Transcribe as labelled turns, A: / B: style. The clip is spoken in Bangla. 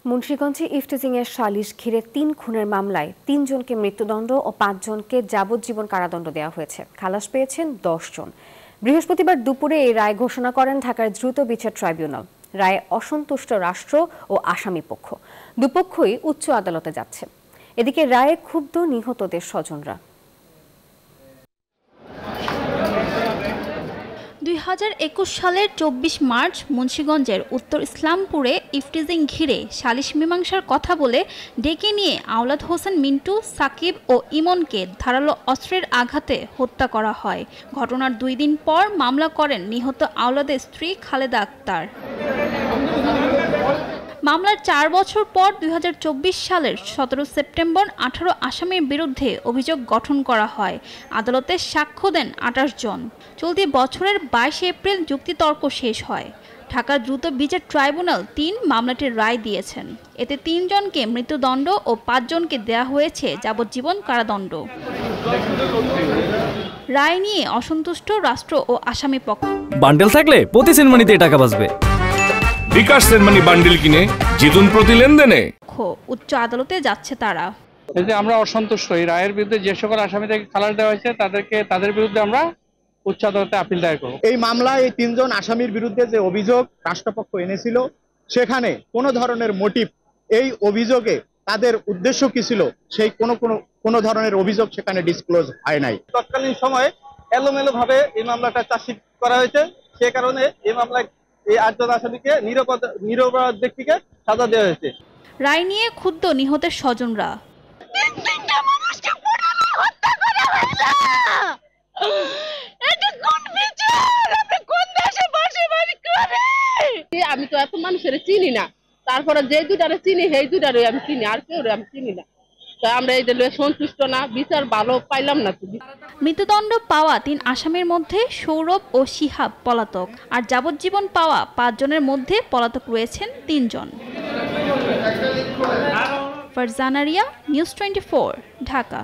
A: মুন্সিগঞ্জে ইফতেজিংয়ের সালিশ ঘিরে ৩ খুনের মামলায় ৩ জনকে মৃত্যুদণ্ড ও ৫ জনকে যাবজ্জীবন কারাদণ্ড দেওয়া হয়েছে। খালাস পেয়েছেন ১০ জন। বৃহস্পতিবার দুপুরে এই রায় ঘোষণা করেন ঢাকার দ্রুত বিচার ট্রাইব্যুনাল। রায়ে অসন্তুষ্ট রাষ্ট্র ও আসামি পক্ষ দুপক্ষই উচ্চ আদালতে যাচ্ছে। এদিকে রায়ে ক্ষুব্ধ নিহতদের স্বজনরা।
B: ২০২১ সালের ২৪ মার্চ মুন্সিগঞ্জের উত্তর ইসলামপুরে ইফতেজিং ঘিরে সালিশ মীমাংসার কথা বলে ডেকে নিয়ে আওলাদ হোসেন মিন্টু, সাকিব ও ইমনকে ধারালো অস্ত্রের আঘাতে হত্যা করা হয়। ঘটনার ২ দিন পর মামলা করেন নিহত আওলাদের স্ত্রী খালেদা আক্তার। মামলার ৪ বছর পর ২০২৪ সালের ১৭ সেপ্টেম্বর ১৮ আসামির বিরুদ্ধে অভিযোগ গঠন করা হয়। আদালতে সাক্ষ্য দেন ২৮ জন। চলতি বছরের ২২ এপ্রিল যুক্তিতর্ক শেষ হয়। ঢাকার দ্রুত বিচার ট্রাইব্যুনাল ৩ মামলাটির রায় দিয়েছেন। এতে ৩ জনকে মৃত্যুদণ্ড ও ৫ জনকে দেয়া হয়েছে যাবজ্জীবন কারাদণ্ড। রায় নিয়ে অসন্তুষ্ট রাষ্ট্র ও আসামি পক্ষ।
C: বান্ডেল থাকলে প্রতি সেনমানিতে টাকা বাঁচবে।
D: বিকাশ সেনমানি বান্ডেল কিনে জিতুন প্রতি লেনদেনে।
B: উচ্চ আদালতে যাচ্ছে তারা।
E: এই যে আমরা অসন্তুষ্ট এই রায়ের বিরুদ্ধে যে সকল আসামিদেরকে খালাস দেওয়া হয়েছে তাদের বিরুদ্ধে আমরা উচ্চ আদালতে আপিল দায়ের করব।
F: এই মামলায় এই ৩ জন আসামির বিরুদ্ধে যে অভিযোগ রাষ্ট্রপক্ষ এনেছিল সেখানে কোনো ধরনের মোটিভ, এই অভিযোগে তাদের উদ্দেশ্য কি ছিল সেই কোনো ধরনের অভিযোগ সেখানে ডিসক্লোজ হয় নাই।
G: তৎকালীন সময়ে এলোমেলো ভাবে এই মামলাটা চার্জশিট করা হয়েছে। সে কারণে এই মামলায় এই ৮ জন আসামিকে নিরপরাধ ব্যক্তিকে সাজা দেওয়া হয়েছে।
B: রায় নিয়ে ক্ষুব্ধ নিহতের স্বজনরা।
H: আমি তো এত মানুষের চিনি না, তারপরে যে দুটারে চিনি সেই দুটারে আমি চিনি, আর কেউ আমি চিনি না। তো আমরা এই সন্তুষ্ট না, বিচার ভালো পাইলাম না।
B: মৃত্যুদণ্ড পাওয়া ৩ আসামির মধ্যে সৌরভ ও শিহাব পলাতক, আর যাবজ্জীবন পাওয়া ৫ জনের মধ্যে পলাতক রয়েছেন ৩ জন। ফারজানা রিয়া, নিউজ 24, ঢাকা।